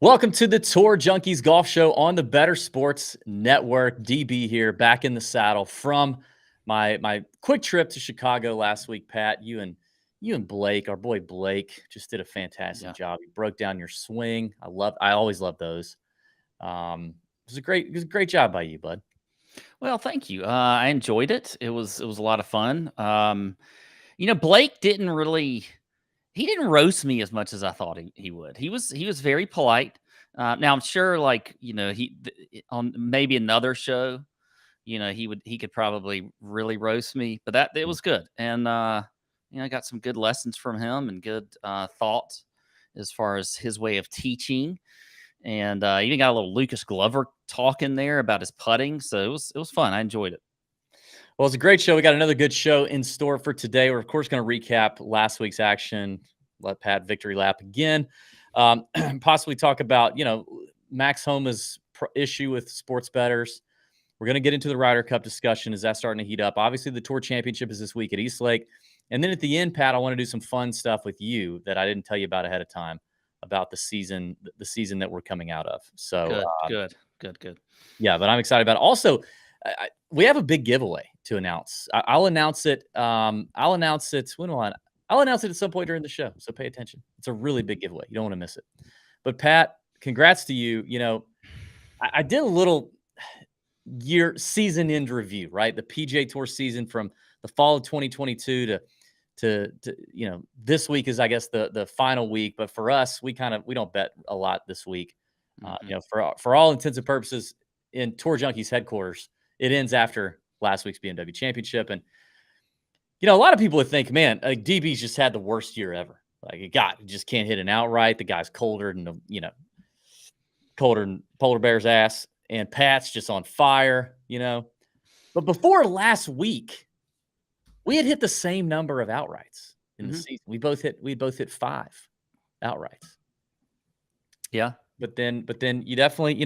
Welcome to the Tour Junkies Golf Show on the Better Sports Network. DB here, back in the saddle from my quick trip to Chicago last week. Pat, you and Blake, our boy Blake, just did a fantastic job. You broke down your swing. I always love those. It was a great job by you, bud. Well, thank you. I enjoyed it. It was a lot of fun. Blake he didn't roast me as much as I thought he would. He was very polite. Now I'm sure, on maybe another show, he could probably really roast me, but it was good. And I got some good lessons from him and good thoughts as far as his way of teaching. And even got a little Lucas Glover talk in there about his putting. So it was fun. I enjoyed it. Well, it's a great show. We got another good show in store for today. We're, of course, going to recap last week's action, let Pat victory lap again, possibly talk about, Max Homa's issue with sports bettors. We're going to get into the Ryder Cup discussion. Is that starting to heat up? Obviously, the Tour Championship is this week at Eastlake. And then at the end, Pat, I want to do some fun stuff with you that I didn't tell you about ahead of time about the season that we're coming out of. So good. Yeah, but I'm excited about it. Also, we have a big giveaway to announce. I'll announce it. I'll announce it at some point during the show. So pay attention. It's a really big giveaway. You don't want to miss it. But Pat, congrats to you. I did a little season end review, right? The PGA Tour season from the fall of 2022 to this week is, I guess, the final week. But for us, we don't bet a lot this week. For all intents and purposes, in Tour Junkies headquarters, it ends after last week's BMW Championship. And, a lot of people would think, man, DB's just had the worst year ever. Like, he just can't hit an outright. The guy's colder than polar bear's ass. And Pat's just on fire, But before last week, we had hit the same number of outrights in the season. We both hit 5 outrights. Yeah. But then you definitely,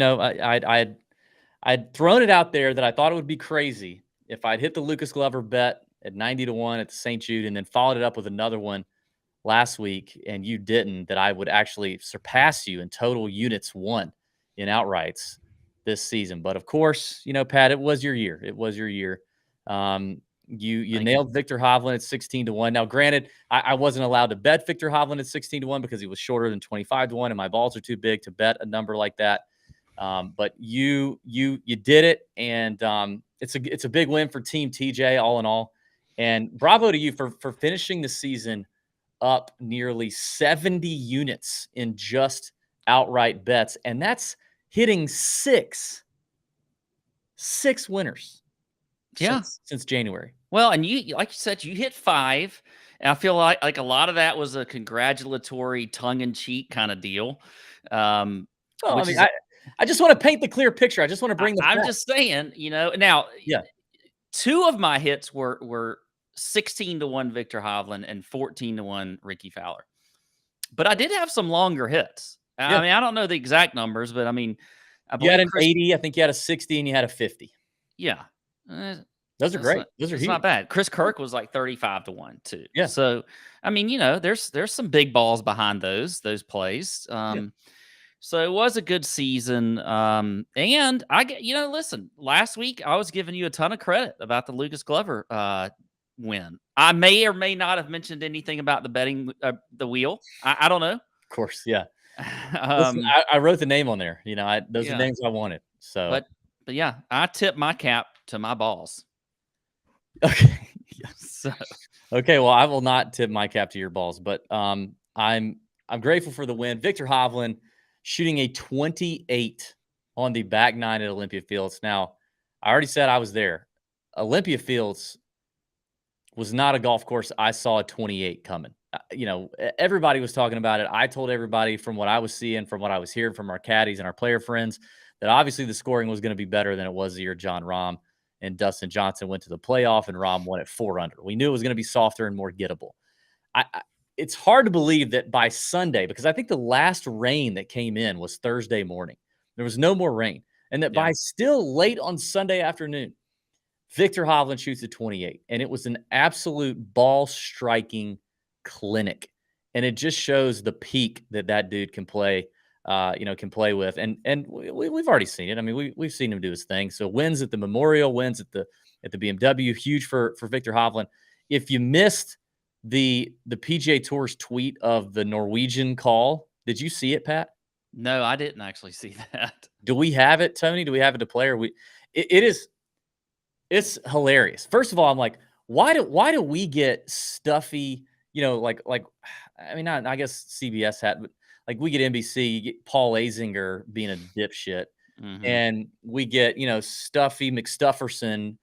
I'd thrown it out there that I thought it would be crazy if I'd hit the Lucas Glover bet at 90-1 at the St. Jude and then followed it up with another one last week and you didn't, that I would actually surpass you in total units won in outrights this season. But of course, Pat, it was your year. It was your year. You nailed Victor Hovland at 16-1. Now, granted, I wasn't allowed to bet Victor Hovland at 16-1 because he was shorter than 25-1, and my balls are too big to bet a number like that. But you did it, and it's a big win for Team TJ all in all. And bravo to you for finishing the season up nearly 70 units in just outright bets, and that's hitting six winners. Yeah, since January. Well, and you, like you said, you hit 5, and I feel like a lot of that was a congratulatory, tongue-in-cheek kind of deal. I just want to paint the clear picture. I just want to bring the. I'm just saying, Now, 2 of my hits were 16-1 Victor Hovland and 14-1 Ricky Fowler, but I did have some longer hits. Yeah. I mean, I don't know the exact numbers, but I mean, you had an 80. I think you had a 60, and you had a 50. Yeah. Those are great. Those are huge. Not bad. Chris Kirk was like 35-1 too. Yeah. So, I mean, there's some big balls behind those plays. So it was a good season. And listen, last week I was giving you a ton of credit about the Lucas Glover win. I may or may not have mentioned anything about the betting the wheel. I don't know. Of course, yeah. Listen, I wrote the name on there. Those are names I wanted. So, but yeah, I tip my cap to my balls. Okay. Okay. Well, I will not tip my cap to your balls, but I'm grateful for the win. Victor Hovland shooting a 28 on the back 9 at Olympia Fields. Now, I already said I was there. Olympia Fields was not a golf course I saw a 28 coming. Everybody was talking about it. I told everybody from what I was seeing, from what I was hearing from our caddies and our player friends, that obviously the scoring was going to be better than it was the year John Rahm and Dustin Johnson went to the playoff and Rahm won at 4 under. We knew it was going to be softer and more gettable. It's hard to believe that by Sunday, because I think the last rain that came in was Thursday morning. There was no more rain. And that by still late on Sunday afternoon, Victor Hovland shoots a 28. And it was an absolute ball striking clinic. And it just shows the peak that dude can play. can play with. And we've already seen it. I mean, we've seen him do his thing. So wins at the Memorial, wins at the BMW, huge for Viktor Hovland. If you missed the PGA Tour's tweet of the Norwegian call, did you see it, Pat? No, I didn't actually see that. Do we have it, Tony? Do we have it to play? Or it's hilarious. First of all, I'm like, why do we get stuffy, I mean, not, I guess CBS had, but like we get NBC, you get Paul Azinger being a dipshit, and we get, stuffy McStufferson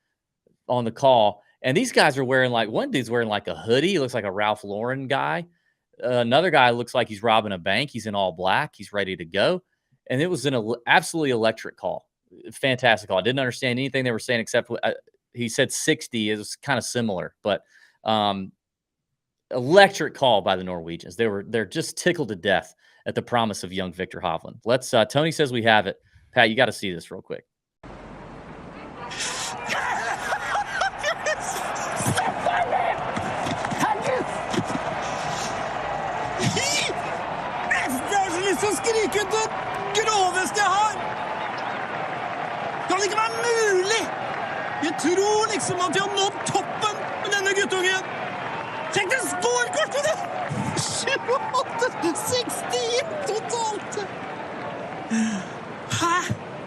on the call. And these guys are wearing one dude's wearing like a hoodie. He looks like a Ralph Lauren guy. Another guy looks like he's robbing a bank. He's in all black. He's ready to go. And it was an absolutely electric call. Fantastic call. I didn't understand anything they were saying except he said 60. It was kind of similar, but electric call by the Norwegians. They're just tickled to death at the promise of young Viktor Hovland. Let's Tony says we have it. Pat, you got to see this real quick. Som skriker ut det groveste jeg har. Kan det ikke være mulig? Jeg tror liksom at jeg har nådd toppen med denne guttungen. Tenk det skårkortet det! 28-61 totalt. Hæ?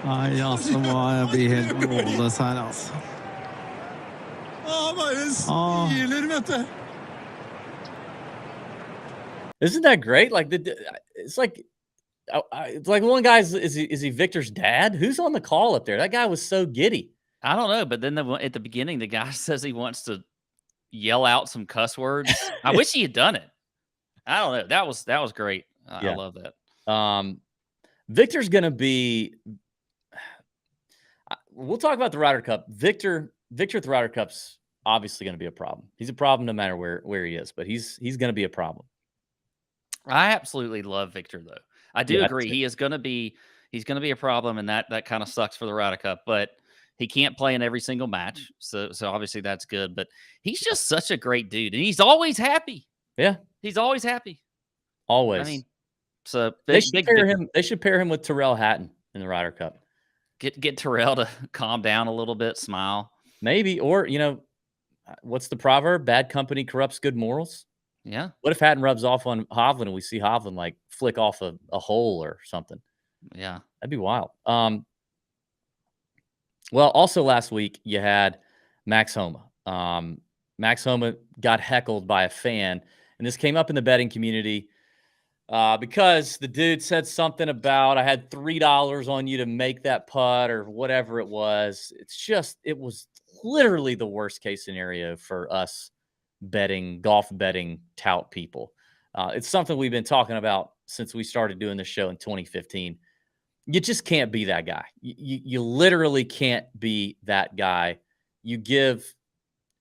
Nei, altså, jeg blir helt målløs her, altså. Bare smiler, vet du. Isn't that great? It's like one guy is he Victor's dad? Who's on the call up there? That guy was so giddy. I don't know, but then at the beginning, the guy says he wants to yell out some cuss words. I wish he had done it. I don't know. That was great. Yeah. I love that. Victor's gonna be. We'll talk about the Ryder Cup. Victor at the Ryder Cup's obviously going to be a problem. He's a problem no matter where he is, but he's going to be a problem. I absolutely love Victor, though. I do agree. He's going to be a problem, and that kind of sucks for the Ryder Cup, but he can't play in every single match. So obviously that's good, but he's just such a great dude, and he's always happy. Yeah. He's always happy. Always. I mean, so they should pair him with Tyrrell Hatton in the Ryder Cup. Get Tyrrell to calm down a little bit, smile. Maybe, or, what's the proverb? Bad company corrupts good morals. Yeah. What if Hatton rubs off on Hovland and we see Hovland flick off a hole or something? Yeah. That'd be wild. Well, also last week you had Max Homa. Max Homa got heckled by a fan, and this came up in the betting community because the dude said something about, I had $3 on you to make that putt or whatever it was. It was literally the worst case scenario for us golf betting tout people. It's something we've been talking about since we started doing this show in 2015. You just can't be that guy. You literally can't be that guy. You give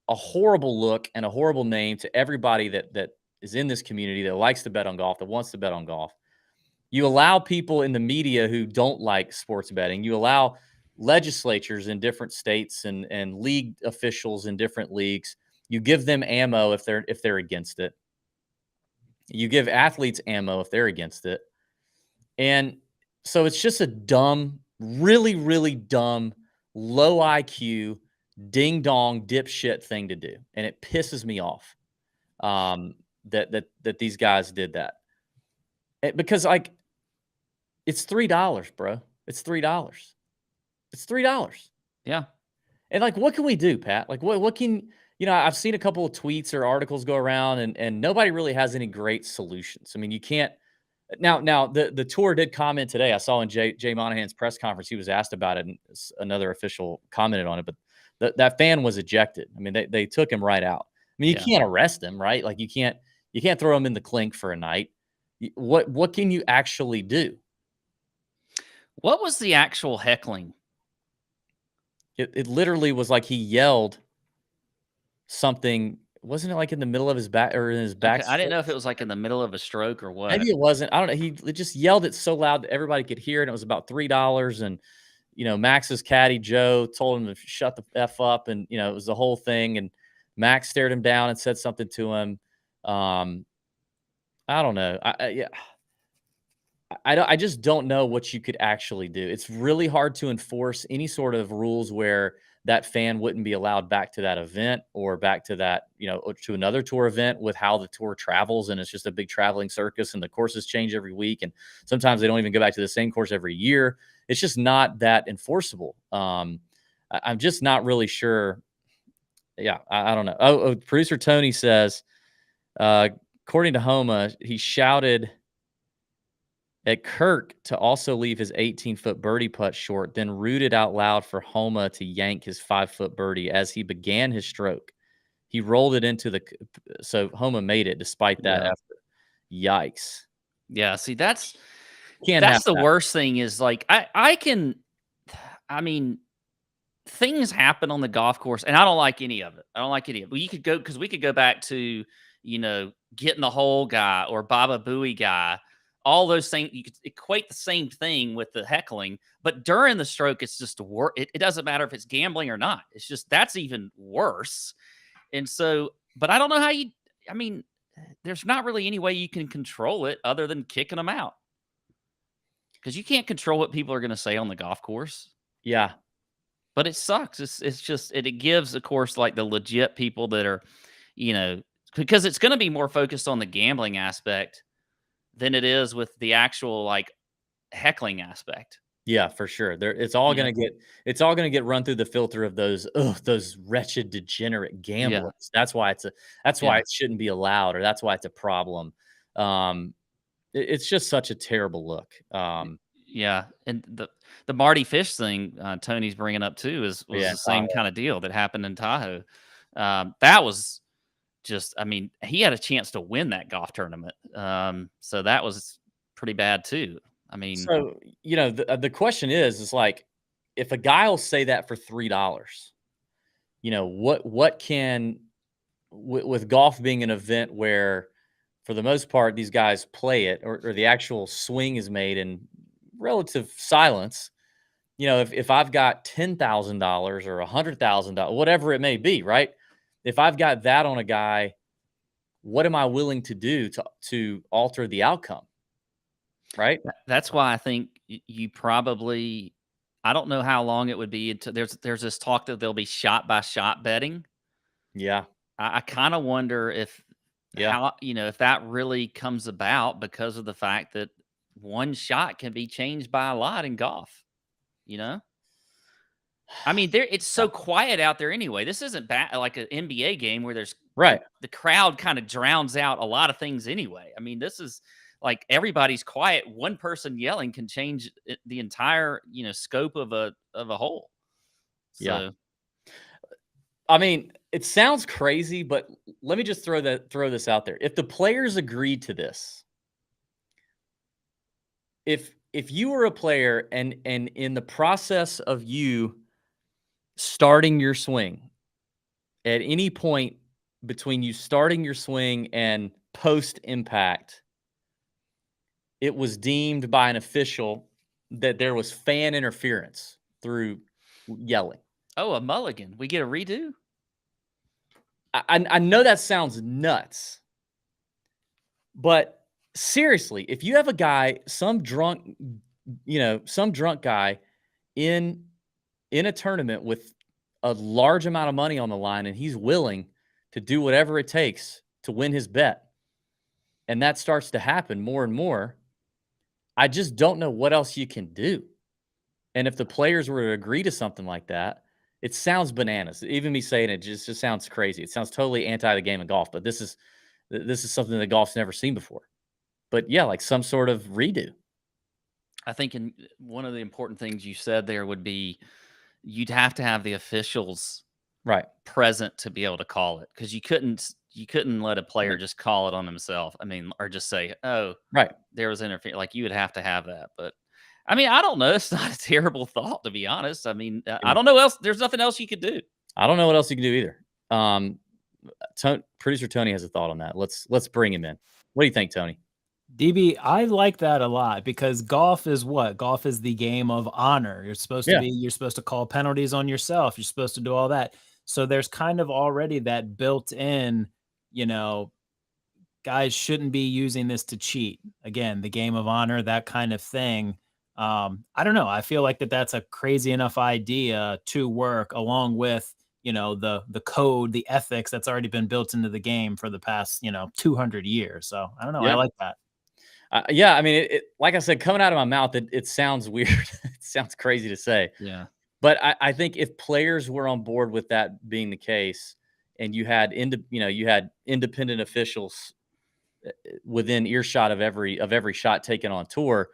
a horrible look and a horrible name to everybody that is in this community that likes to bet on golf, that wants to bet on golf. You allow people in the media who don't like sports betting. You allow legislatures in different states and league officials in different leagues. You give them ammo if they're against it. You give athletes ammo if they're against it. And so it's just a dumb, really, really dumb, low IQ, ding dong, dipshit thing to do. And it pisses me off that these guys did that. Because it's $3, bro. It's $3. It's $3. Yeah. And what can we do, Pat? What can, I've seen a couple of tweets or articles go around and nobody really has any great solutions. I mean, you can't. Now the tour did comment today. I saw in Jay Monahan's press conference, he was asked about it and another official commented on it, but that fan was ejected. I mean, they took him right out. I mean, you can't arrest him, right? You can't throw him in the clink for a night. What can you actually do? What was the actual heckling? It literally was he yelled something. Wasn't it in the middle of his back or in his back? Okay, I didn't know if it was in the middle of a stroke or what. Maybe it wasn't. I don't know. He just yelled it so loud that everybody could hear it. And it was about $3. And, Max's caddy, Joe, told him to shut the F up. And, it was the whole thing. And Max stared him down and said something to him. I don't know. I just don't know what you could actually do. It's really hard to enforce any sort of rules where that fan wouldn't be allowed back to that event or back to that, or to another tour event with how the tour travels. And it's just a big traveling circus and the courses change every week. And sometimes they don't even go back to the same course every year. It's just not that enforceable. I'm just not really sure. Yeah, I don't know. Oh, producer Tony says, according to Homa, he shouted at Kirk to also leave his 18-foot birdie putt short, then rooted out loud for Homa to yank his 5-foot birdie as he began his stroke. He rolled it into so Homa made it despite that effort. Yikes. Yeah, see, that's the worst thing is like I mean, things happen on the golf course, and I don't like any of it. Well, you could go because we could go back to, getting the hole guy or Baba Booey guy. All those things, you could equate the same thing with the heckling, but during the stroke, it's just it doesn't matter if it's gambling or not. It's just that's even worse. And so, but I don't know how I mean, there's not really any way you can control it other than kicking them out because you can't control what people are going to say on the golf course. Yeah. But it sucks. It's just, it gives, of course, like the legit people that are, because it's going to be more focused on the gambling aspect than it is with the actual like heckling aspect. Yeah, for sure. It's all going to get run through the filter of those wretched degenerate gamblers. Yeah. That's why why it shouldn't be allowed, or that's why it's a problem. It's just such a terrible look. Yeah, and the Marty Fish thing Tony's bringing up too was the same kind of deal that happened in Tahoe. That was just, I mean, he had a chance to win that golf tournament. So that was pretty bad too. I mean, so the question is like, if a guy will say that for $3, what can with golf being an event where, for the most part, these guys play it, or the actual swing is made in relative silence. If I've got $10,000 or $100,000, whatever it may be, right? If I've got that on a guy, what am I willing to do to alter the outcome? Right. That's why I think you probably, I don't know how long it would be until there's this talk that there'll be shot by shot betting. Yeah. I kind of wonder if if that really comes about because of the fact that one shot can be changed by a lot in golf. I mean, it's so quiet out there anyway. This isn't like an NBA game where there's the crowd kind of drowns out a lot of things anyway. I mean, this is like everybody's quiet. One person yelling can change the entire scope of a hole. So. Yeah. I mean, it sounds crazy, but let me just throw this out there. If the players agreed to this, if you were a player and in the process of you starting your swing, at any point between you starting your swing and post impact, it was deemed by an official that there was fan interference through yelling. Oh, a mulligan. We get a redo? I know that sounds nuts, but seriously, if you have a guy, some drunk guy in a tournament with a large amount of money on the line, and he's willing to do whatever it takes to win his bet, and that starts to happen more and more, I just don't know what else you can do. And if the players were to agree to something like that, it sounds bananas. Even me saying it just sounds crazy. It sounds totally anti the game of golf, but this is something that golf's never seen before. But yeah, like some sort of redo. I think one of the important things you said there would be you'd have to have the officials present to be able to call it, because you couldn't let a player just call it on himself. I mean, or just say, "Oh, there was interference." Like, you would have to have that. But I mean, I don't know. It's not a terrible thought, to be honest. I mean, I don't know else. There's nothing else you could do. I don't know what else you can do either. Producer Tony has a thought on that. Let's bring him in. What do you think, Tony? DB, I like that a lot, because golf is what? Golf is the game of honor. You're supposed to call penalties on yourself. You're supposed to do all that. So there's kind of already that built in, guys shouldn't be using this to cheat. Again, the game of honor, that kind of thing. I don't know. I feel like that's a crazy enough idea to work along with, the code, the ethics that's already been built into the game for the past, 200 years. So I don't know. I like that. Yeah. I mean, it like I said, coming out of my mouth, it sounds weird. It sounds crazy to say. Yeah. But I think if players were on board with that being the case, and you had independent officials within earshot of every shot taken on tour,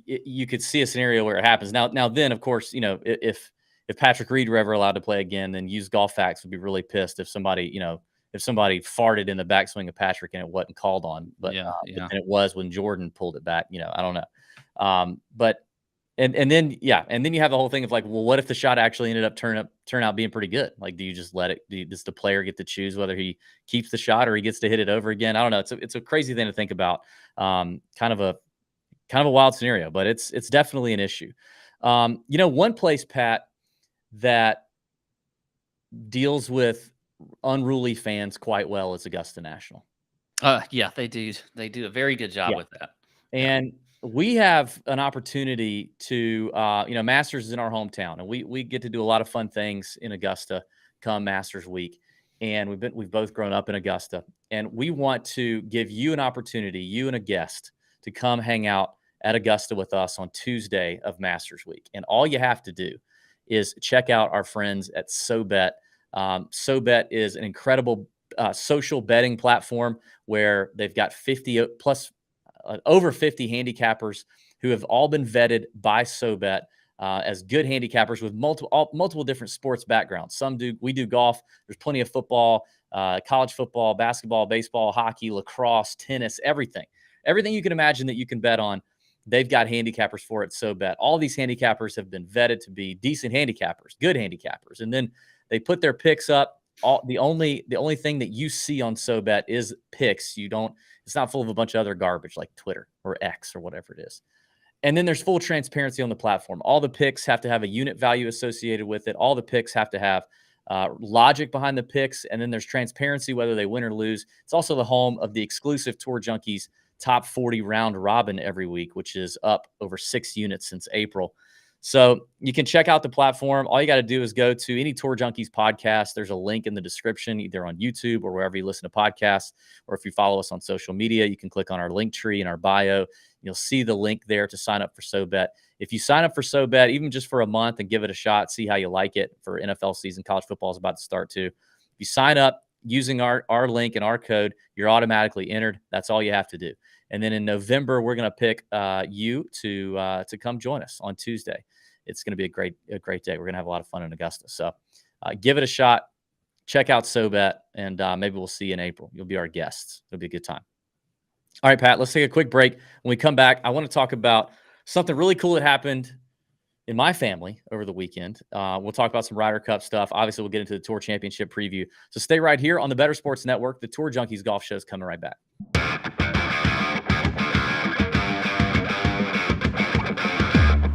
you could see a scenario where it happens. Now, then, of course, if Patrick Reed were ever allowed to play again, then Used Golf Facts would be really pissed if somebody farted in the backswing of Patrick and it wasn't called on, but and it was when Jordan pulled it back. I don't know. But and then you have the whole thing of like, well, what if the shot actually ended up turn out being pretty good? Like, do you just let it? Does the player get to choose whether he keeps the shot or he gets to hit it over again? I don't know. It's a crazy thing to think about. Kind of a wild scenario, but it's definitely an issue. One place, Pat, that deals with unruly fans quite well is Augusta National. Yeah, they do. They do a very good job with that. And we have an opportunity to, Masters is in our hometown, and we get to do a lot of fun things in Augusta come Masters week. And we've both grown up in Augusta, and we want to give you an opportunity, you and a guest, to come hang out at Augusta with us on Tuesday of Masters week. And all you have to do is check out our friends at SoBet. SoBet is an incredible social betting platform where they've got 50 plus over 50 handicappers who have all been vetted by SoBet as good handicappers with multiple different sports backgrounds. We do golf. There's plenty of football, college football, basketball, baseball, hockey, lacrosse, tennis, everything you can imagine that you can bet on. They've got handicappers for it. SoBet. All these handicappers have been vetted to be decent handicappers, good handicappers, and then they put their picks up. The only thing that you see on SoBet is picks. It's not full of a bunch of other garbage like Twitter or X or whatever it is. And then there's full transparency on the platform. All the picks have to have a unit value associated with it. All the picks have to have logic behind the picks. And then there's transparency whether they win or lose. It's also the home of the exclusive Tour Junkies top 40 round robin every week, which is up over 6 units since April. So you can check out the platform. All you got to do is go to any Tour Junkies podcast. There's a link in the description, either on YouTube or wherever you listen to podcasts. Or if you follow us on social media, you can click on our link tree in our bio. You'll see the link there to sign up for SoBet. If you sign up for SoBet, even just for a month and give it a shot, see how you like it for NFL season. College football is about to start too. If you sign up using our link and our code, you're automatically entered. That's all you have to do. And then in November, we're going to pick you to come join us on Tuesday. It's going to be a great day. We're going to have a lot of fun in Augusta. So give it a shot. Check out SoBet, and maybe we'll see you in April. You'll be our guests. It'll be a good time. All right, Pat, let's take a quick break. When we come back, I want to talk about something really cool that happened in my family over the weekend. We'll talk about some Ryder Cup stuff. Obviously, we'll get into the Tour Championship preview. So stay right here on the Better Sports Network. The Tour Junkies Golf Show is coming right back.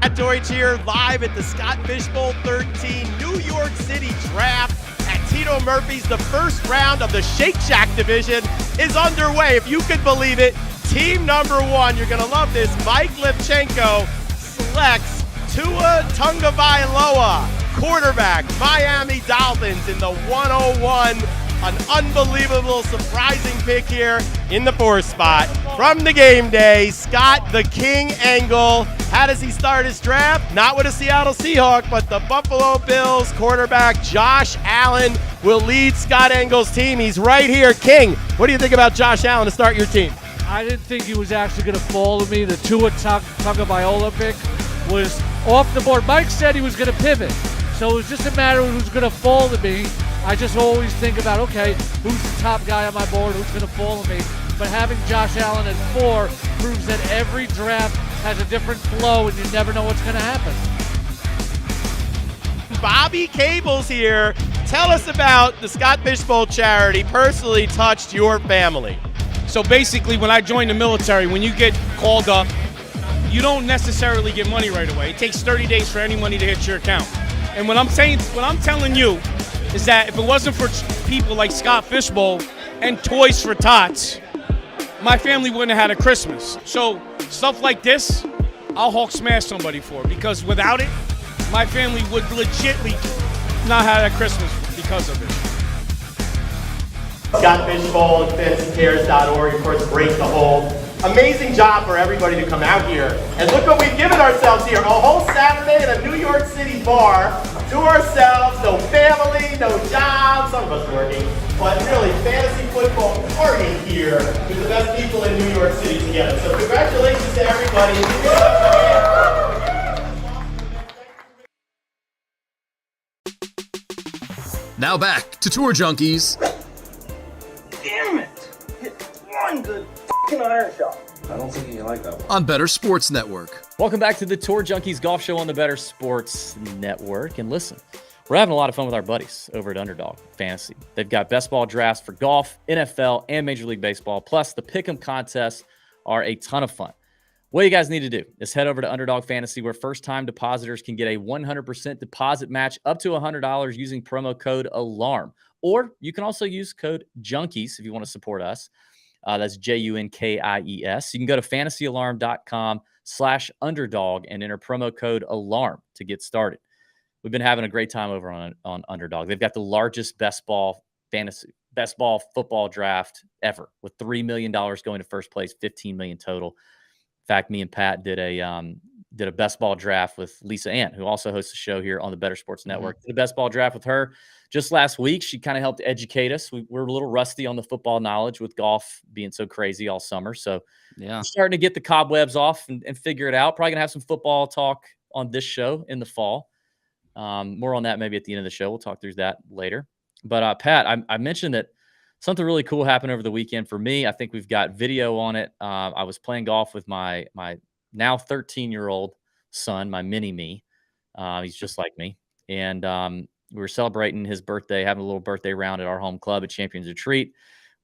Pat Dorich here, live at the Scott Fishbowl 13 New York City Draft at Tito Murphy's. The first round of the Shake Shack division is underway. If you could believe it, team number 1, you're going to love this, Mike Lipchenko selects Tua Tagovailoa, quarterback, Miami Dolphins in the 101. An unbelievable, surprising pick here in the 4th spot. From the game day, Scott the King Engel. How does he start his draft? Not with a Seattle Seahawk, but the Buffalo Bills quarterback Josh Allen will lead Scott Engel's team. He's right here. King, what do you think about Josh Allen to start your team? I didn't think he was actually going to fall to me. The Tua Tagovailoa pick was off the board. Mike said he was going to pivot, so it was just a matter of who's going to fall to me. I just always think about, okay, who's the top guy on my board, who's going to fall to me. But having Josh Allen at 4 proves that every draft has a different flow and you never know what's going to happen. Bobby Cable's here. Tell us about the Scott Fishbowl charity personally touched your family. So basically, when I joined the military, when you get called up, you don't necessarily get money right away. It takes 30 days for any money to hit your account. And what I'm telling you is that if it wasn't for people like Scott Fishbowl and Toys for Tots, my family wouldn't have had a Christmas. So stuff like this, I'll Hulk smash somebody for, because without it, my family would legitly not have a Christmas because of it. Scott Fishbowl and fantasycares.org, of course, break the hold. Amazing job for everybody to come out here. And look what we've given ourselves here. A whole Saturday at a New York City bar to ourselves. No family, no job. Some of us working. But really, fantasy football party here with the best people in New York City together. So congratulations to everybody. Now back to Tour Junkies. Damn it! Hit one good fucking iron shot. I don't think you like that one. On Better Sports Network. Welcome back to the Tour Junkies Golf Show on the Better Sports Network. And listen, we're having a lot of fun with our buddies over at Underdog Fantasy. They've got best ball drafts for golf, NFL, and Major League Baseball. Plus, the pick'em contests are a ton of fun. What you guys need to do is head over to Underdog Fantasy, where first-time depositors can get a 100% deposit match up to $100 using promo code ALARM. Or you can also use code JUNKIES if you want to support us. That's JUNKIES. You can go to fantasyalarm.com/underdog and enter promo code ALARM to get started. We've been having a great time over on Underdog. They've got the largest best ball football draft ever, with $3 million going to first place, $15 million total. In fact, me and Pat did a best ball draft with Lisa Ann, who also hosts a show here on the Better Sports Network. Did a best ball draft with her just last week. She kind of helped educate us. We're a little rusty on the football knowledge with golf being so crazy all summer. So Yeah. we're starting to get the cobwebs off and figure it out. Probably going to have some football talk on this show in the fall. More on that maybe at the end of the show. We'll talk through that later. But Pat, I mentioned that something really cool happened over the weekend for me. I think we've got video on it. I was playing golf with my now 13-year-old son, my mini-me. He's just like me. And we were celebrating his birthday, having a little birthday round at our home club at Champions Retreat.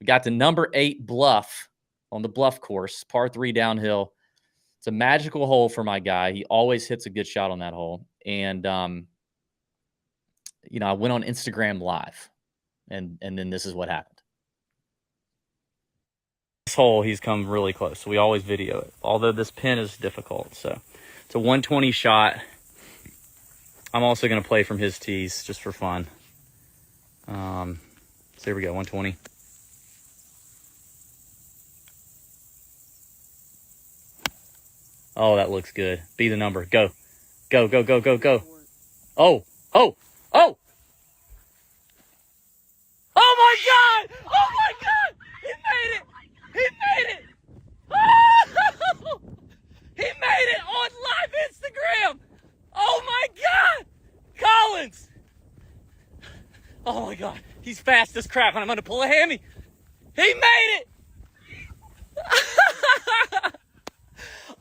We got to number 8 bluff on the bluff course, par 3 downhill. It's a magical hole for my guy. He always hits a good shot on that hole. And, I went on Instagram Live, and then this is what happened. This hole, he's come really close, so we always video it, although this pin is difficult. So it's a 120 shot. I'm also going to play from his tees just for fun. So here we go, 120. Oh, that looks good. Be the number. Go. Go, go, go, go, go. Oh, oh, oh. Oh, my God. Oh, my God. He made it. He made it! Oh! He made it on live Instagram! Oh my God! Collins! Oh my God, he's fast as crap and I'm gonna pull a hammy. He made it!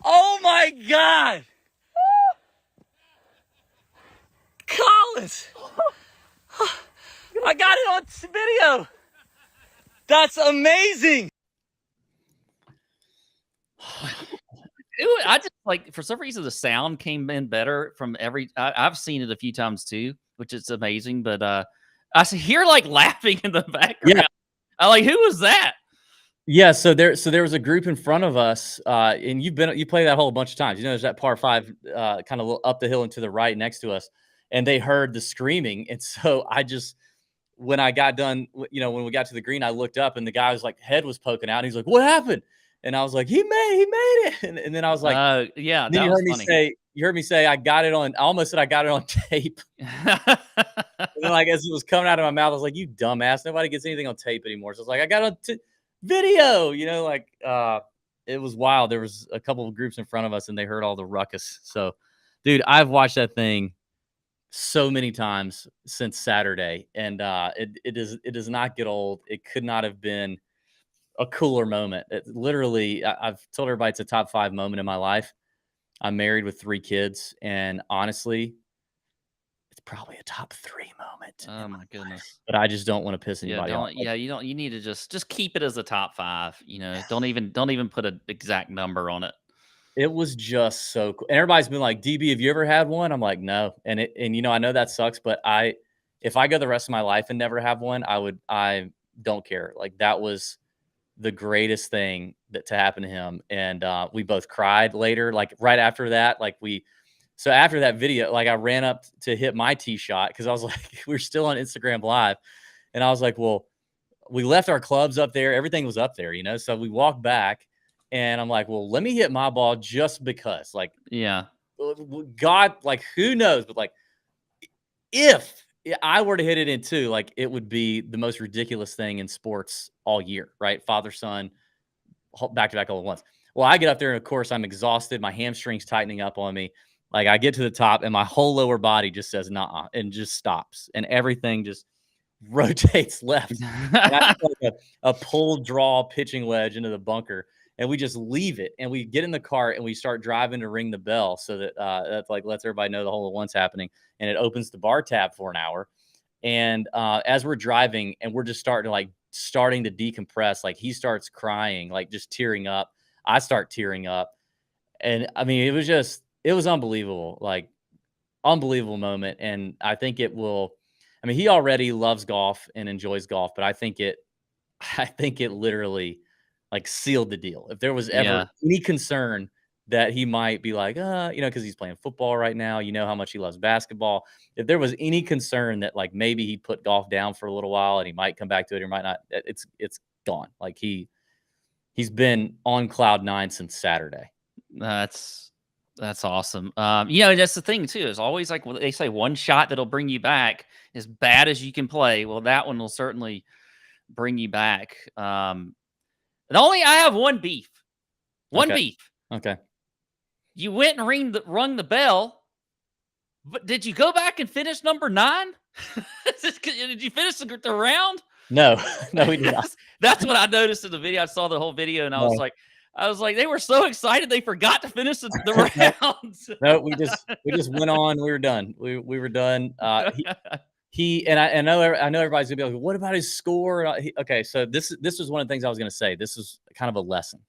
Oh my God! Collins! I got it on video! That's amazing! I just for some reason the sound came in better from I've seen it a few times too, which is amazing. But I hear laughing in the background. Yeah. I'm who was that? Yeah, so there was a group in front of us, and you play that hole a bunch of times. There's that par 5 kind of up the hill and to the right next to us, and they heard the screaming, and so when I got done, when we got to the green, I looked up and the guy's head was poking out, and he's like, "What happened?" And I was like, he made it. And then I was like, yeah, then you heard me say, I almost said I got it on tape. And then as it was coming out of my mouth, I was like, you dumbass. Nobody gets anything on tape anymore. So I was like, I got it on video, it was wild. There was a couple of groups in front of us and they heard all the ruckus. So dude, I've watched that thing so many times since Saturday. And it does not get old. It could not have been a cooler moment. I've told everybody it's a top 5 moment in my life. I'm married with 3 kids, and honestly, it's probably a top 3 moment. Oh my goodness! But I just don't want to piss anybody off. You need to just keep it as a top 5. Don't even put an exact number on it. It was just so cool. And everybody's been like, DB, have you ever had one? I'm like, no. And I know that sucks, but if I go the rest of my life and never have one, I don't care. That was the greatest thing that to happen to him. And we both cried later, like right after that. So after that video, like I ran up to hit my tee shot because I was like, we were still on Instagram Live. And I was like, well, we left our clubs up there. Everything was up there, you know? So we walked back and I'm like, well, let me hit my ball just because. Like, Yeah. God, like, who knows? But like, if I were to hit it in two, like, it would be the most ridiculous thing in sports all year, right? Father, son, back to back all at once. Well, I get up there and of course I'm exhausted. My hamstrings tightening up on me. Like I get to the top and my whole lower body just says nah and just stops and everything just rotates left. And I took like a pull draw pitching wedge into the bunker and we just leave it and we get in the cart and we start driving to ring the bell so that that's like lets everybody know the hole in one's happening and it opens the bar tab for an hour. And as we're driving and we're just starting to decompress, like he starts crying, like just tearing up. I start tearing up. And I mean, it was unbelievable, like unbelievable moment. And I think it will, I mean, he already loves golf and enjoys golf, but I think it literally like sealed the deal. If there was ever any concern that he might be like, because he's playing football right now, you know how much he loves basketball. If there was any concern that like maybe he put golf down for a little while and he might come back to it or might not, it's gone. Like he's been on cloud nine since Saturday. That's awesome. That's the thing too. Is always like they say, one shot that'll bring you back as bad as you can play. Well, that one will certainly bring you back. I have one beef. One beef. Okay. You went and rung the bell, but did you go back and finish number 9? Did you finish the round? No, we did not. That's what I noticed in the video. I saw the whole video, and I was like, they were so excited they forgot to finish the rounds. No, we just went on. We were done. We were done. I know everybody's gonna be like, what about his score? Okay, so this was one of the things I was gonna say. This is kind of a lesson.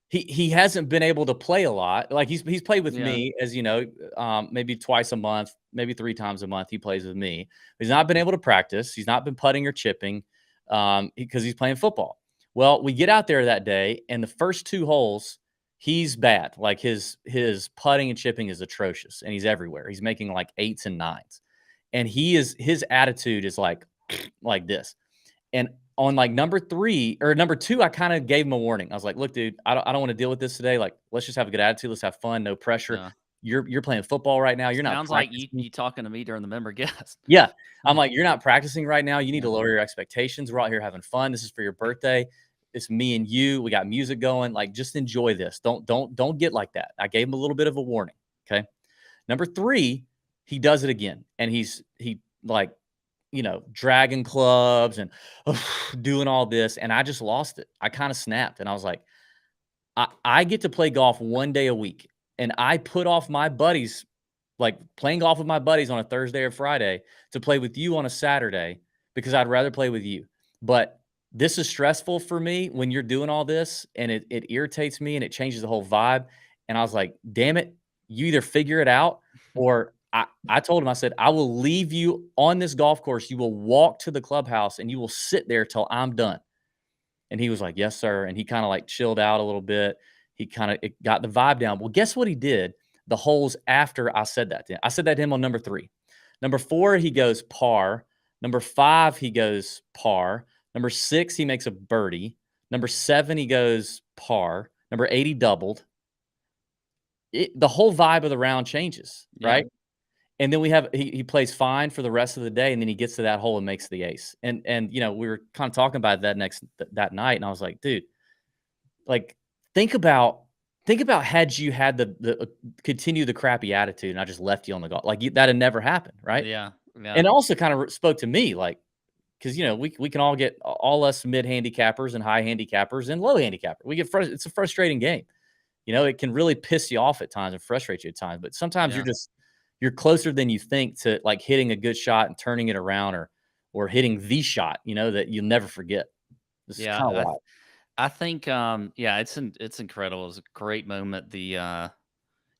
He hasn't been able to play a lot. Like he's played with me, as you know, maybe twice a month, maybe 3 times a month. He plays with me. He's not been able to practice. He's not been putting or chipping because he's playing football. Well, we get out there that day, and the first 2 holes, he's bad. Like his putting and chipping is atrocious, and he's everywhere. He's making like 8s and 9s, and his attitude is like this. And on like number 2, I kind of gave him a warning. I was like, look, dude, I don't want to deal with this today. Like, let's just have a good attitude. Let's have fun. No pressure. Yeah. You're playing football right now. You're not. Sounds like you talking to me during the member guest. Yeah. I'm like, you're not practicing right now. You need to lower your expectations. We're out here having fun. This is for your birthday. It's me and you. We got music going. Like, just enjoy this. Don't get like that. I gave him a little bit of a warning. Okay. Number 3, he does it again. And he like, dragging clubs and doing all this. And I just lost it. I kind of snapped. And I was like, I get to play golf 1 day a week. And I put off my buddies, like playing golf with my buddies on a Thursday or Friday to play with you on a Saturday because I'd rather play with you. But this is stressful for me when you're doing all this, and it irritates me and it changes the whole vibe. And I was like, damn it, you either figure it out, or I told him, I said, I will leave you on this golf course. You will walk to the clubhouse and you will sit there till I'm done. And he was like, yes, sir. And he kind of like chilled out a little bit. He kind of got the vibe down. Well, guess what he did the holes after I said that to him? I said that to him on number 3. Number 4, he goes par. Number 5, he goes par. Number 6, he makes a birdie. Number 7, he goes par. Number 8, he doubled. The whole vibe of the round changes, right? And then he plays fine for the rest of the day, and then he gets to that hole and makes the ace. And we were kind of talking about that that night, and I was like, dude, like think about had you had the continue the crappy attitude, and I just left you on the golf, like that had never happened, right? Yeah. And it also kind of spoke to me, like, because we can all get all us mid handicappers and high handicappers and low handicapper. We get it's a frustrating game. It can really piss you off at times and frustrate you at times. But sometimes you're closer than you think to like hitting a good shot and turning it around, or hitting the shot, that you'll never forget. This is kind of wild. I think it's incredible. It was a great moment. I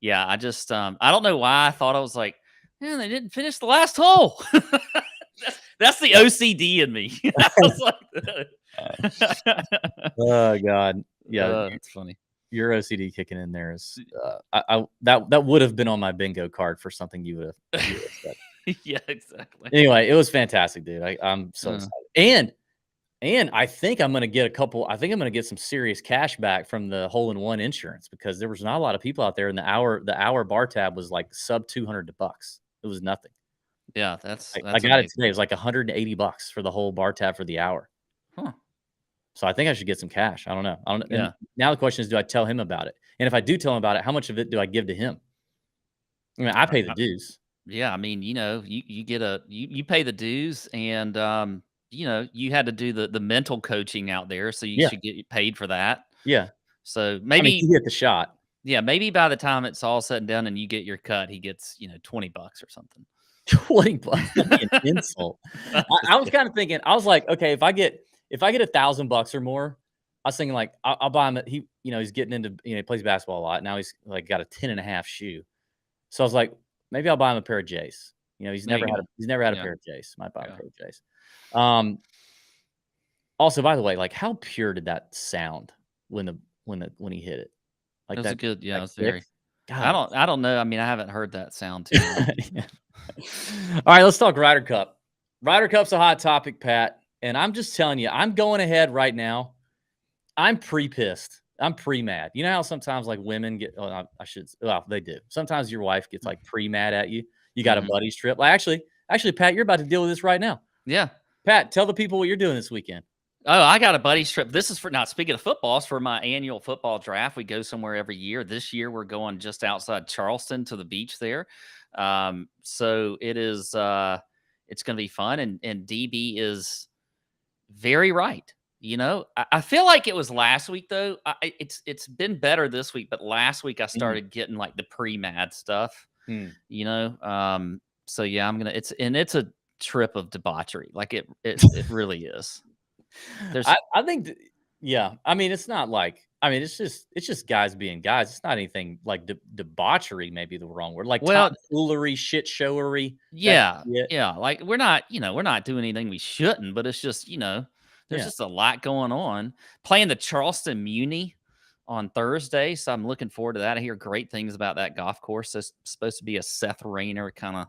don't know why I thought I was like, man, they didn't finish the last hole. That's the OCD in me. I was like, Oh God, yeah, it's funny. your OCD kicking in there is that would have been on my bingo card for something you would have said. Yeah, exactly. Anyway, it was fantastic, dude. I'm so Uh. excited. And I think I'm gonna get I think I'm gonna get some serious cash back from the hole-in-one insurance because there was not a lot of people out there, and the hour bar tab was like sub $200. It was nothing. Yeah, that's I got amazing. it today. It was like $180 for the whole bar tab for the hour. Huh. So I think I should get some cash. I don't know. Yeah. And now the question is, do I tell him about it? And if I do tell him about it, how much of it do I give to him? I mean, I pay the dues. Yeah, I mean, you get you pay the dues, and you had to do the mental coaching out there, so you Yeah. should get paid for that. Yeah. So I mean, maybe you get the shot. yeah, maybe by the time it's all said and done and you get your cut, he gets $20 or something. $20 would be an insult. I was kind of thinking, I was like, okay, if I get $1,000 or more, I was thinking like I'll buy him. He's getting into he plays basketball a lot now. He's like got a 10.5 shoe, so I was like, maybe I'll buy him a pair of J's. He's There never you had go. he's never had a Yeah. pair of J's. Might buy him a Yeah. pair of J's. Also, by the way, like how pure did that sound when he hit it? Like That was a good, yeah, that it was very. kick? God. I don't know. I mean, I haven't heard that sound too much. Yeah. All right, let's talk Ryder Cup. Ryder Cup's a hot topic, Pat, and I'm just telling you, I'm going ahead right now. I'm pre-pissed. I'm pre-mad. You know how sometimes like women get they do. Sometimes your wife gets like pre-mad at you. You got a Mhm. buddies trip. Like actually, Pat, you're about to deal with this right now. Yeah. Pat, tell the people what you're doing this weekend. Oh, I got a buddy's trip. This is for now. Speaking of football, it's for my annual football draft. We go somewhere every year. This year, we're going just outside Charleston to the beach there. So it is. It's going to be fun, and DB is very right. I feel like it was last week though. It's been better this week, but last week I started getting like the pre-mad stuff. So yeah, it's a trip of debauchery. Like it really is. I think, yeah. I mean, it's not like. I mean, it's just guys being guys. It's not anything like debauchery. Maybe the wrong word. Like tomfoolery, shit showery. Yeah, yeah. Like we're not doing anything we shouldn't. But it's just there's just a lot going on. Playing the Charleston Muni on Thursday, so I'm looking forward to that. I hear great things about that golf course. It's supposed to be a Seth Rayner kind of.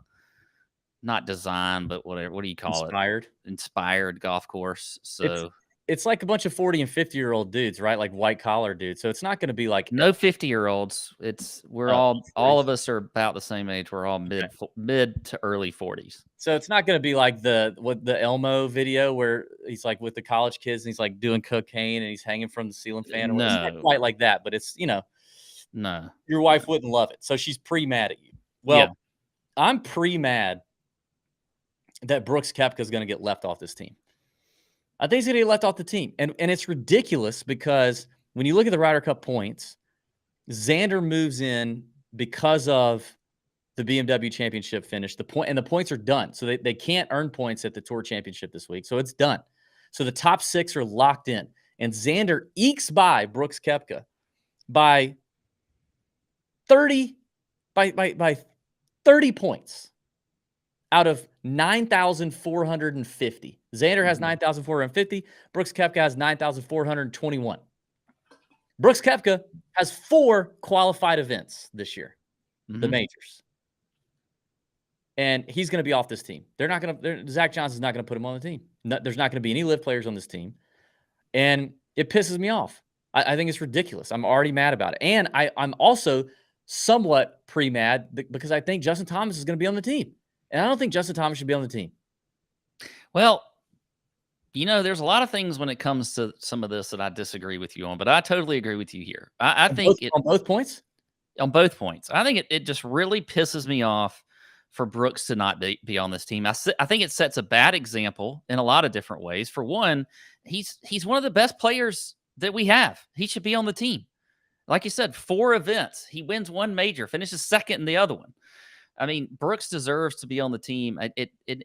Not design, but whatever. What do you call it? Inspired golf course. So it's like a bunch of 40 and 50-year-old dudes, right? Like white collar dudes. So it's not going to be like no 50-year-olds. We're all of us are about the same age. We're all mid to early 40s. So it's not going to be like the Elmo video where he's like with the college kids and he's like doing cocaine and he's hanging from the ceiling fan. No, it's not quite like that, but it's no. Your wife wouldn't love it, so she's pre-mad at you. Well, I'm pre-mad that Brooks Koepka is going to get left off this team. I think he's going to get left off the team. And it's ridiculous because when you look at the Ryder Cup points, Xander moves in because of the BMW Championship finish. The points are done. So they can't earn points at the Tour Championship this week. So it's done. So the top 6 are locked in. And Xander ekes by Brooks Koepka by 30 points. Out of 9,450. Xander has 9,450. Brooks Koepka has 9,421. Brooks Koepka has 4 qualified events this year, the majors. And he's going to be off this team. Zach Johnson's not going to put him on the team. There's not going to be any live players on this team. And it pisses me off. I think it's ridiculous. I'm already mad about it. And I'm also somewhat pre-mad because I think Justin Thomas is going to be on the team. And I don't think Justin Thomas should be on the team. Well, there's a lot of things when it comes to some of this that I disagree with you on, but I totally agree with you here. I think on both points? On both points. I think it just really pisses me off for Brooks to not be on this team. I think it sets a bad example in a lot of different ways. For one, he's one of the best players that we have. He should be on the team. Like you said, 4 events. He wins 1 major, finishes second in the other one. I mean, Brooks deserves to be on the team.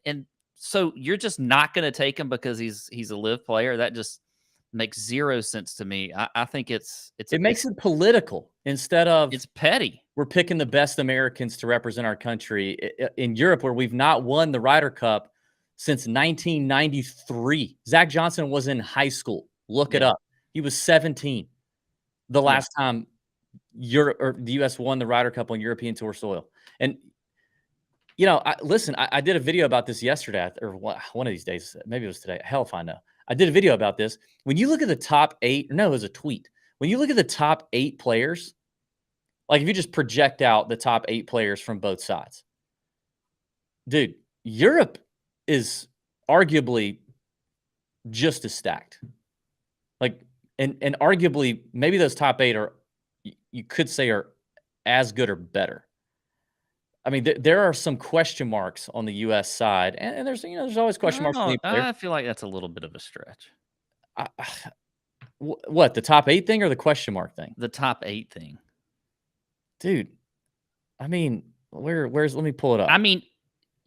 And so you're just not going to take him because he's a live player. That just makes 0 sense to me. I think it makes it political instead of it's petty. We're picking the best Americans to represent our country in Europe, where we've not won the Ryder Cup since 1993. Zach Johnson was in high school. Look it up. He was 17 the last time the U.S. won the Ryder Cup on European Tour soil. And, you know, I did a video about this yesterday, or one of these days. Maybe it was today. Hell if I know. I did a video about this. When you look at the top 8, no, it was a tweet. When you look at the top 8 players, like if you just project out the top 8 players from both sides, dude, Europe is arguably just as stacked. Like, and arguably, maybe those top 8 are, you could say, are as good or better. I mean, there are some question marks on the U.S. side, and there's always question marks. I feel like that's a little bit of a stretch. What, the top 8 thing or the question mark thing? The top 8 thing, dude. I mean, where's? Let me pull it up. I mean,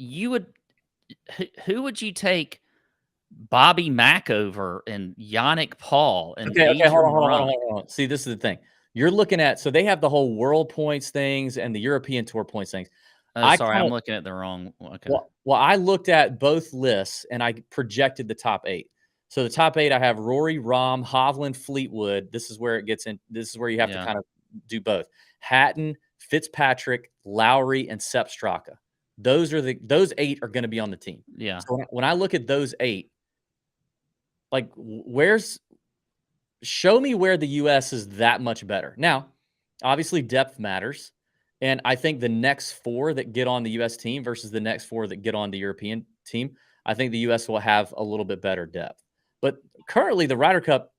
who would you take Bobby Mack over and Yannick Paul and okay, hold on. See, this is the thing. You're looking at, so they have the whole world points things and the European Tour points things. Oh, sorry, I'm looking at the wrong one. Okay. Well, I looked at both lists and I projected the top 8. So the top 8, I have Rory, Rahm, Hovland, Fleetwood. This is where it gets in. This is where you have to kind of do both. Hatton, Fitzpatrick, Lowry, and Sepp Straka. Those 8 are going to be on the team. Yeah. So when I look at those 8, like, show me where the U.S. is that much better. Now, obviously, depth matters. And I think the next 4 that get on the U.S. team versus the next 4 that get on the European team, I think the U.S. will have a little bit better depth. But currently, the Ryder Cup,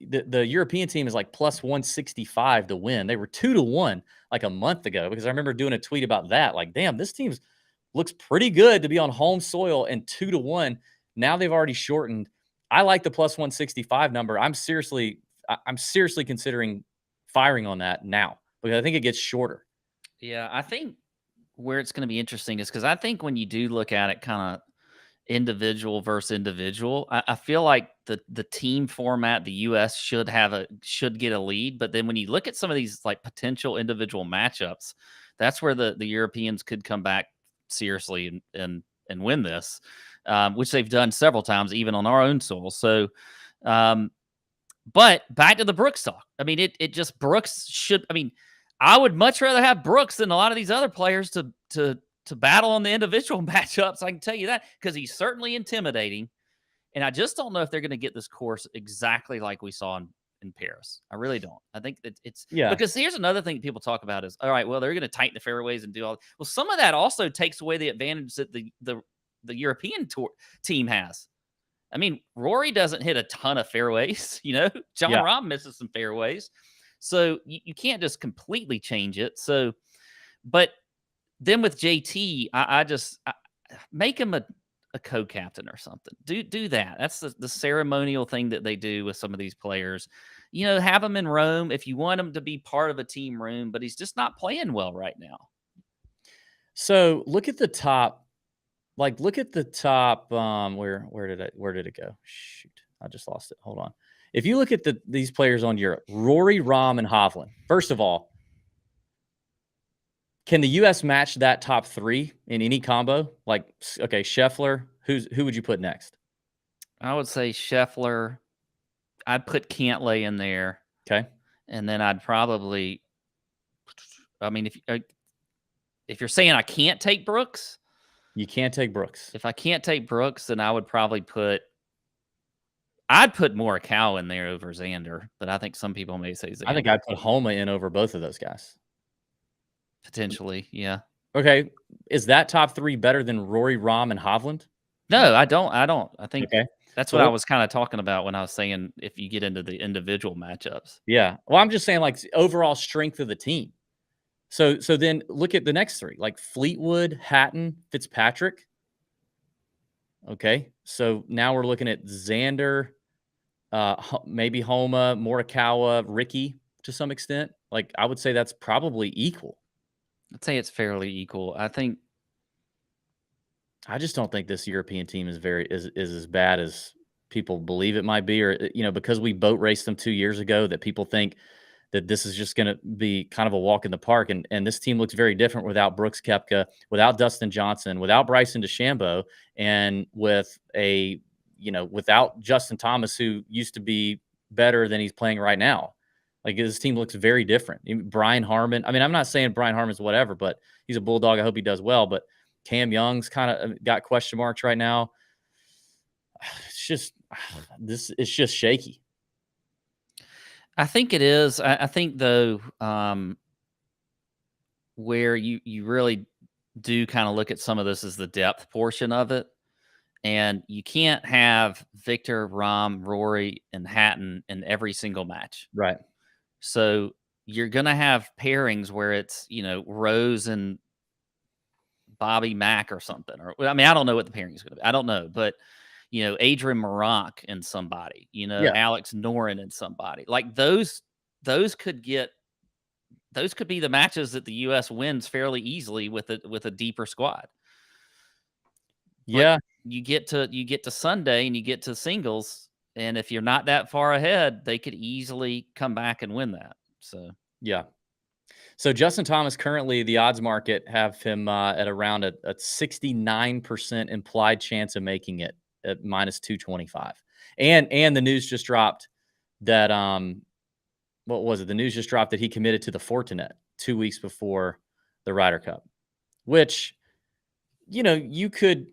the European team is like plus 165 to win. They were 2-1 like a month ago, because I remember doing a tweet about that. Like, damn, this team looks pretty good to be on home soil, and 2-1. Now they've already shortened. I like the plus 165 number. I'm seriously considering firing on that now, because I think it gets shorter. Yeah, I think where it's going to be interesting is because I think when you do look at it kind of individual versus individual, I feel like the team format, the U.S. should get a lead. But then when you look at some of these like potential individual matchups, that's where the Europeans could come back seriously and win this, which they've done several times, even on our own soil. So, but back to the Brooks talk. I mean, it just Brooks should. I mean, I would much rather have Brooks than a lot of these other players to battle on the individual matchups. I can tell you that, because he's certainly intimidating. And I just don't know if they're going to get this course exactly like we saw in Paris. I really don't. I think that it's because here's another thing people talk about is, all right, well, they're going to tighten the fairways and do all. Well, some of that also takes away the advantage that the European Tour team has. I mean, Rory doesn't hit a ton of fairways. John Rahm misses some fairways. So you can't just completely change it. So, but then with JT, I just make him a co-captain or something. Do that. That's the ceremonial thing that they do with some of these players. Have him in Rome if you want him to be part of a team room, but he's just not playing well right now. So look at the top. Like, look at the top. Where did it go? Shoot, I just lost it. Hold on. If you look at these players on Europe, Rory, Rahm, and Hovland. First of all, can the U.S. match that top 3 in any combo? Like, okay, Scheffler. Who would you put next? I would say Scheffler. I'd put Cantlay in there. Okay, and then I'd probably. I mean, if you're saying I can't take Brooks, you can't take Brooks. If I can't take Brooks, then I would probably I'd put Morikawa in there over Xander, but I think some people may say Xander. I think I'd put Homa in over both of those guys. Potentially, yeah. Okay. Is that top 3 better than Rory, Rahm, and Hovland? No, I don't. I think that's what I was kind of talking about when I was saying if you get into the individual matchups. Yeah. Well, I'm just saying, like, overall strength of the team. So then look at the next 3, like Fleetwood, Hatton, Fitzpatrick. Okay. So now we're looking at Xander, maybe Homa, Morikawa, Ricky to some extent. Like, I would say that's probably equal. I'd say it's fairly equal. I just don't think this European team is as bad as people believe it might be, or because we boat raced them 2 years ago, that people think that this is just going to be kind of a walk in the park. And this team looks very different without Brooks Koepka, without Dustin Johnson, without Bryson DeChambeau, and without Justin Thomas, who used to be better than he's playing right now. Like, his team looks very different. Brian Harman. I mean, I'm not saying Brian Harman's whatever, but he's a Bulldog. I hope he does well. But Cam Young's kind of got question marks right now. It's just shaky. I think it is. I think, though, where you really do kind of look at some of this as the depth portion of it. And you can't have Victor, Rahm, Rory, and Hatton in every single match. Right. So you're going to have pairings where it's, Rose and Bobby Mack or something. Or, I mean, I don't know what the pairing is going to be. I don't know. But, Adrian Meronk and somebody, Alex Noren and somebody. Like, those could be the matches that the U.S. wins fairly easily with a deeper squad. Yeah. But you get to Sunday and you get to singles, and if you're not that far ahead, they could easily come back and win that. So yeah. So Justin Thomas, currently the odds market have him at around a 69% implied chance of making it at -225. And the news just dropped that what was it? The news just dropped that he committed to the Fortinet 2 weeks before the Ryder Cup, which, you could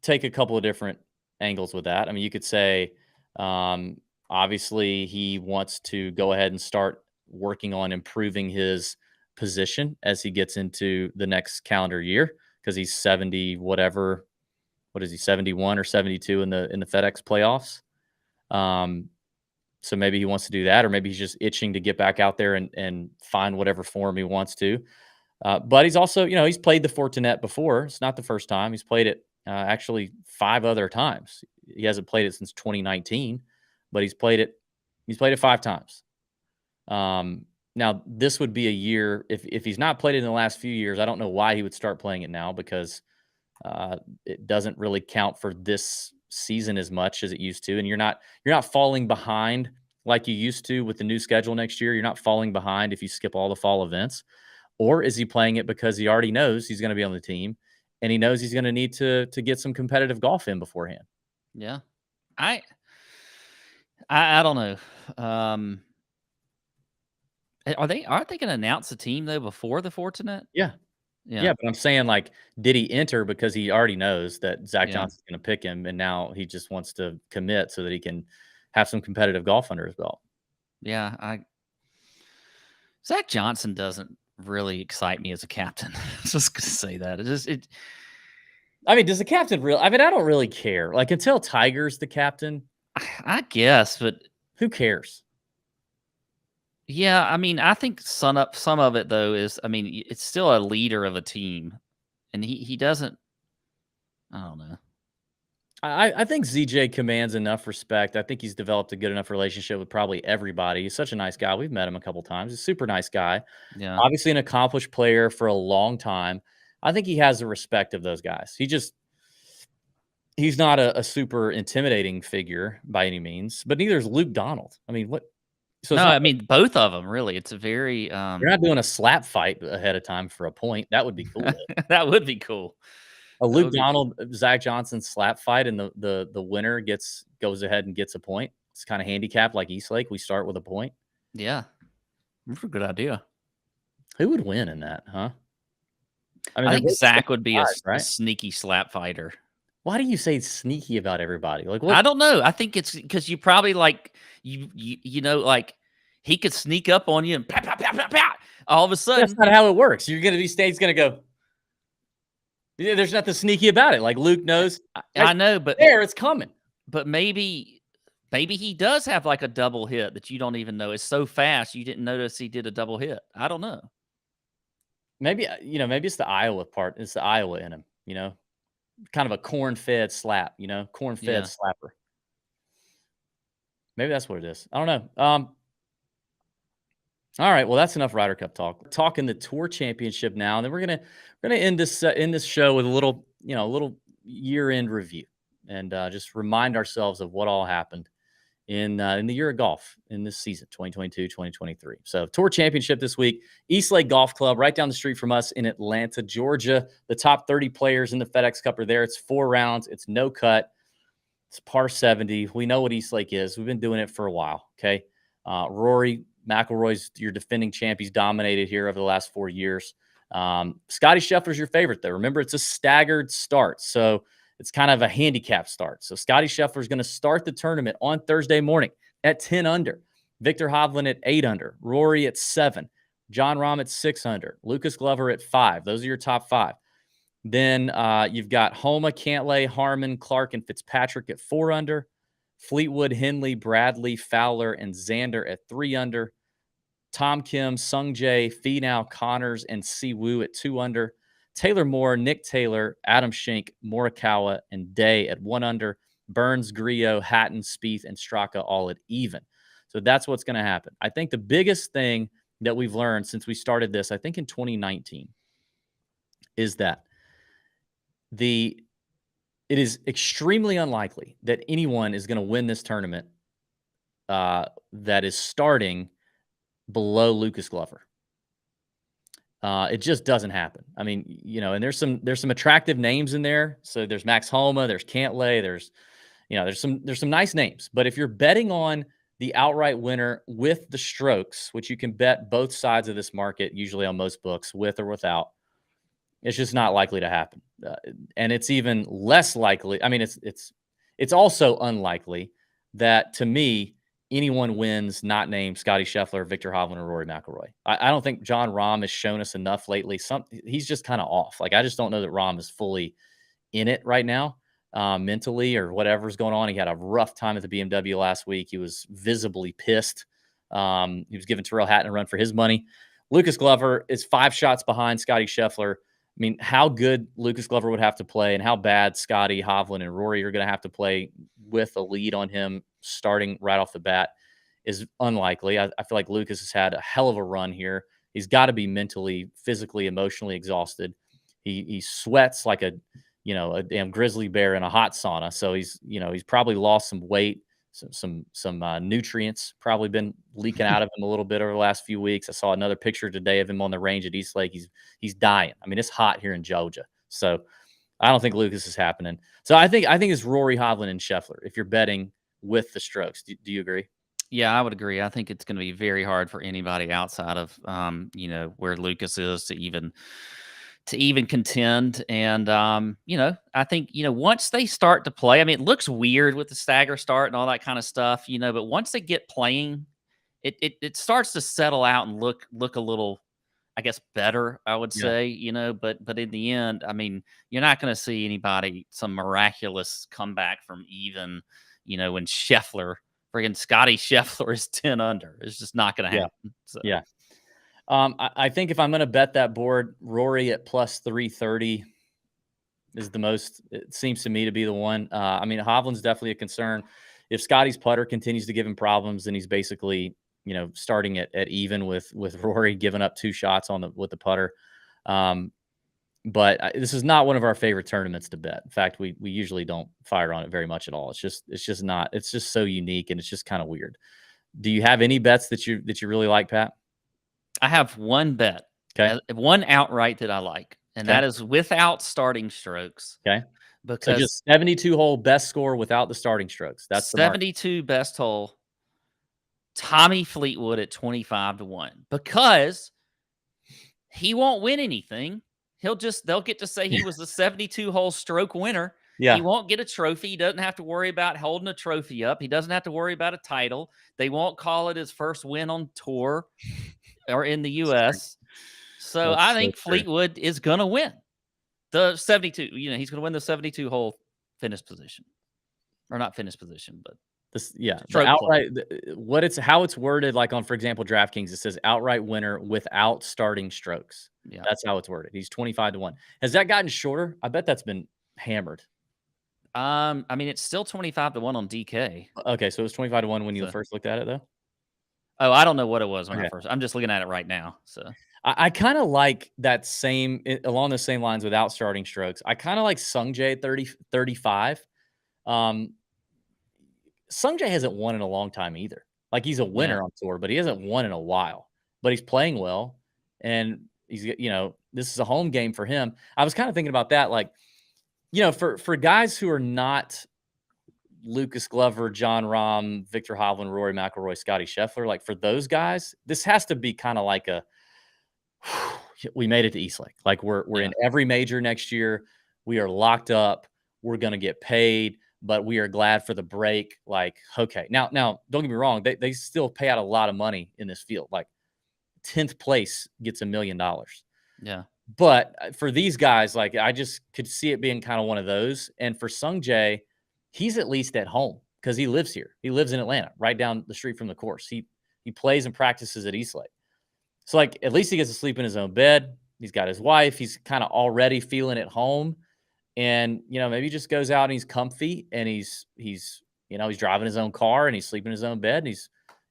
take a couple of different angles with that. I mean, you could say, obviously he wants to go ahead and start working on improving his position as he gets into the next calendar year, because he's 70, whatever. What is he, 71 or 72 in the FedEx playoffs? So maybe he wants to do that, or maybe he's just itching to get back out there and find whatever form he wants to. But he's also, he's played the Fortinet before. It's not the first time. He's played it actually 5 other times. He hasn't played it since 2019, but he's played it 5 times. Now, this would be a year, if he's not played it in the last few years, I don't know why he would start playing it now, because it doesn't really count for this season as much as it used to. And you're not falling behind like you used to with the new schedule next year. You're not falling behind if you skip all the fall events. Or is he playing it because he already knows he's going to be on the team, and he knows he's going to need to get some competitive golf in beforehand? Yeah. I don't know. Aren't they going to announce the team, though, before the Fortinet? Yeah. But I'm saying, like, did he enter because he already knows that Zach Johnson's going to pick him, and now he just wants to commit so that he can have some competitive golf under his belt? Yeah, Zach Johnson doesn't really excite me as a captain. I was just going to say that. I mean, does the captain really? I mean, I don't really care. Like, until Tiger's the captain, I guess, but who cares? Yeah, I mean, I think some of it, though, is, I mean, it's still a leader of a team, and he doesn't. I don't know. I think ZJ commands enough respect. I think he's developed a good enough relationship with probably everybody. He's such a nice guy. We've met him a couple times. He's a super nice guy. Yeah. Obviously an accomplished player for a long time. I think he has the respect of those guys. He's not a super intimidating figure by any means, but neither is Luke Donald. I mean, what? So No, I mean, both of them, really. It's a very you're not doing a slap fight ahead of time for a point. That would be cool. That would be cool. A Luke Donald, Zach Johnson slap fight, and the winner goes ahead and gets a point. It's kind of handicapped like Eastlake. We start with a point. Yeah. That's a good idea. Who would win in that, huh? I think Zach would be a right? sneaky slap fighter. Why do you say sneaky about everybody? Like, what? I don't know. I think it's because you probably like like he could sneak up on you and pow, pow, pow, pow, pow. All of a sudden. That's not how it works. You're going to be State's going to go. There's nothing sneaky about it. Like, Luke knows. I know, but it's coming. But maybe he does have like a double hit that you don't even know. It's so fast you didn't notice he did a double hit. I don't know. Maybe maybe it's the Iowa part. It's the Iowa in him. Kind of a corn-fed slap. Corn-fed slapper. Maybe that's what it is. I don't know. All right, well, that's enough Ryder Cup talk. We're talking the Tour Championship now, and then we're gonna end this show with a little year-end review, and just remind ourselves of what all happened in the year of golf in this season, 2022-2023. So Tour Championship this week, Eastlake Golf Club, right down the street from us in Atlanta, Georgia. The top 30 players in the FedEx Cup are there. It's 4 rounds. It's no cut. It's par 70. We know what Eastlake is. We've been doing it for a while, okay? Rory McIlroy's your defending champ. He's dominated here over the last 4 years. Scotty Scheffler's your favorite, though. Remember, it's a staggered start, so it's kind of a handicap start. So Scotty Scheffler is going to start the tournament on Thursday morning at 10 under. Victor Hovland at 8 under. Rory at 7. John Rahm at 6 under. Lucas Glover at 5. Those are your top 5. Then you've got Homa, Cantlay, Harmon, Clark, and Fitzpatrick at 4 under. Fleetwood, Henley, Bradley, Fowler, and Xander at 3 under. Tom Kim, Sung Jae, Finau, Connors, and Siwoo at 2 under. Taylor Moore, Nick Taylor, Adam Schenk, Morikawa, and Day at 1 under. Burns, Griot, Hatton, Spieth, and Straka all at even. So that's what's going to happen. I think the biggest thing that we've learned since we started this, I think in 2019, is that it is extremely unlikely that anyone is going to win this tournament that is starting below Lucas Glover. It just doesn't happen. I mean, and there's some attractive names in there. So there's Max Homa, there's Cantlay, there's some nice names. But if you're betting on the outright winner with the strokes, which you can bet both sides of this market, usually on most books, with or without, it's just not likely to happen. And it's even less likely. I mean, it's also unlikely that, to me, anyone wins not named Scotty Scheffler, Victor Hovland, or Rory McIlroy. I don't think John Rahm has shown us enough lately. He's just kind of off. Like, I just don't know that Rahm is fully in it right now, mentally or whatever's going on. He had a rough time at the BMW last week. He was visibly pissed. He was giving Tyrrell Hatton a run for his money. Lucas Glover is 5 shots behind Scotty Scheffler. I mean, how good Lucas Glover would have to play and how bad Scotty, Hovland, and Rory are going to have to play with a lead on him starting right off the bat is unlikely. I feel like Lucas has had a hell of a run here. He's got to be mentally, physically, emotionally exhausted. He sweats like a damn grizzly bear in a hot sauna. So he's probably lost some weight, some nutrients probably been leaking out of him a little bit over the last few weeks. I saw another picture today of him on the range at Eastlake. He's dying. I mean, it's hot here in Georgia. So I don't think Lucas is happening. So I think it's Rory, Hovland, and Scheffler if you're betting with the strokes. Do you agree? Yeah, I would agree. I think it's going to be very hard for anybody outside of where Lucas is to even contend. And I think once they start to play, I mean, it looks weird with the stagger start and all that kind of stuff, but once they get playing, it starts to settle out and look a little, I guess, better, I would say, but in the end, I mean, you're not going to see anybody, some miraculous comeback from even, when friggin' Scotty Scheffler is 10 under. It's just not going to happen. So. Yeah. I think if I'm going to bet that board, Rory at plus 330 is the most, it seems to me to be the one. I mean, Hovland's definitely a concern. If Scotty's putter continues to give him problems, then he's basically, starting at even with Rory giving up 2 shots with the putter. But this is not one of our favorite tournaments to bet. In fact, we usually don't fire on it very much at all. It's just so unique and it's just kind of weird. Do you have any bets that you really like, Pat? I have one bet. Okay. One outright that I like, and that is without starting strokes. Okay. Because so just 72 hole best score without the starting strokes. That's 72 best hole. Tommy Fleetwood at 25-1 because he won't win anything. They'll get to say he was the 72 hole stroke winner. Yeah. He won't get a trophy. He doesn't have to worry about holding a trophy up. He doesn't have to worry about a title. They won't call it his first win on tour or in the U.S. So I think Fleetwood is going to win the 72. He's going to win the 72 hole finish position, or not finish position, but the outright. How it's worded, like on, for example, DraftKings, it says outright winner without starting strokes. Yeah, that's how it's worded. He's 25-1. Has that gotten shorter? I bet that's been hammered. I mean, it's still 25-1 on DK. Okay, so it was 25-1 when you first looked at it, though. Oh, I don't know what it was when I first. I'm just looking at it right now. So I kind of like that along the same lines without starting strokes. I kind of like Sung Jae 35. Sungjae hasn't won in a long time either. Like, he's a winner on tour, but he hasn't won in a while. But he's playing well, and he's, this is a home game for him. I was kind of thinking about that, like, for guys who are not Lucas Glover, John Rahm, Victor Hovland, Rory McIlroy, Scotty Scheffler, like, for those guys, this has to be kind of like we made it to East Lake. Like, we're in every major next year. We are locked up. We're going to get paid, but we are glad for the break. Like, okay. Now, don't get me wrong. They still pay out a lot of money in this field. Like, 10th place gets $1 million. Yeah. But for these guys, like, I just could see it being kind of one of those. And for Sungjae, he's at least at home because he lives here. He lives in Atlanta, right down the street from the course. He plays and practices at East Lake. So, like, at least he gets to sleep in his own bed. He's got his wife. He's kind of already feeling at home. And, maybe he just goes out and he's comfy and he's driving his own car and he's sleeping in his own bed and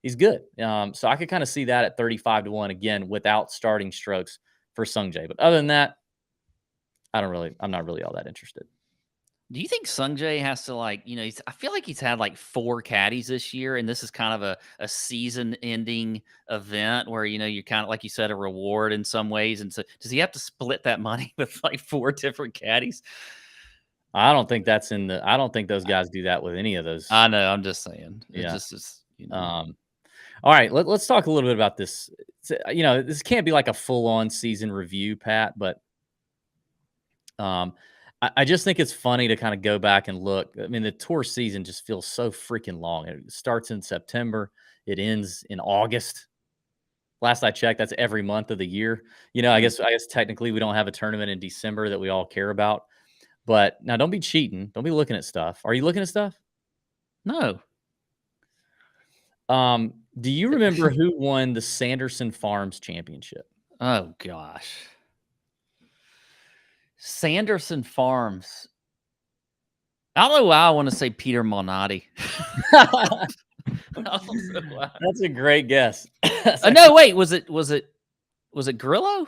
he's good. So I could kind of see that at 35-1 again without starting strokes for Sungjae. But other than that, I'm not really all that interested. Do you think Sungjae has to, like, I feel like he's had like 4 caddies this year, and this is kind of a season-ending event where, you're kind of, like you said, a reward in some ways. And so does he have to split that money with like 4 different caddies? I don't think I don't think those guys do that with any of those. I know. I'm just saying. It Yeah. just is, All right. Let's talk a little bit about this. This can't be like a full-on season review, Pat, but I just think it's funny to kind of go back and look. I mean, the tour season just feels so freaking long. It starts in September. It ends in August. Last I checked, that's every month of the year. I guess technically we don't have a tournament in December that we all care about. But now, don't be cheating. Don't be looking at stuff. Are you looking at stuff? No. Do you remember who won the Sanderson Farms Championship? Oh, gosh. Sanderson Farms. I don't know why I want to say Peter Malnati. That's a great guess. No, wait. Was it Grillo?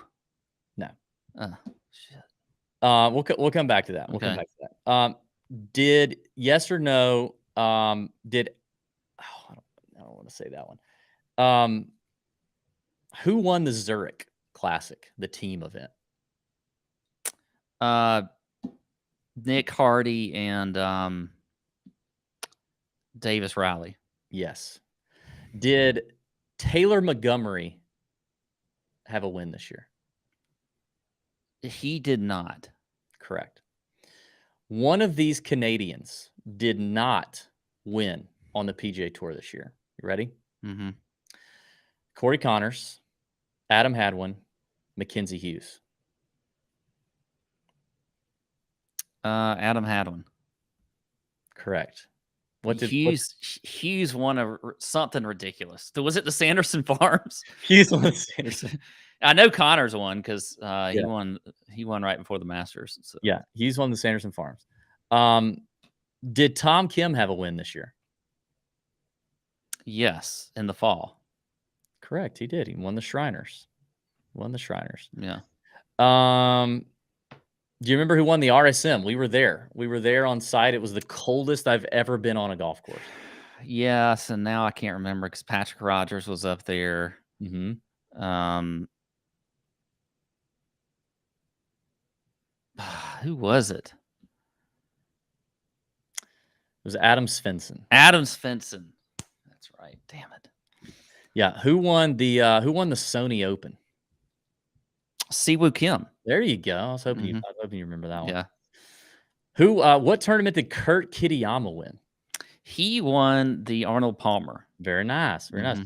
No. Oh, shit. We'll come back to that. We'll come back to that. Did yes or no? I don't want to say that one. Who won the Zurich Classic, the team event? Nick Hardy and Davis Riley. Yes. Did Taylor Montgomery have a win this year? He did not. Correct. One of these Canadians did not win on the PGA Tour this year. You ready? Mm-hmm. Corey Connors, Adam Hadwin, Mackenzie Hughes. Adam Hadwin. Correct. Hughes won something ridiculous. Was it the Sanderson Farms? Hughes won the Sanderson. I know Connors won because he won right before the Masters. So. Yeah, Hughes won the Sanderson Farms. Did Tom Kim have a win this year? Yes, in the fall. Correct, he did. He won the Shriners. Yeah. Do you remember who won the RSM? We were there. We were there on site. It was the coldest I've ever been on a golf course. Yes, and now I can't remember because Patrick Rogers was up there. Mm-hmm. Who was it? It was Adam Svensson. That's right. Damn it. Yeah. Who won the Sony Open? Siwoo Kim. There you go. I was hoping you remember that one. Yeah. Who? What tournament did Kurt Kitayama win? He won the Arnold Palmer. Very nice. Very nice.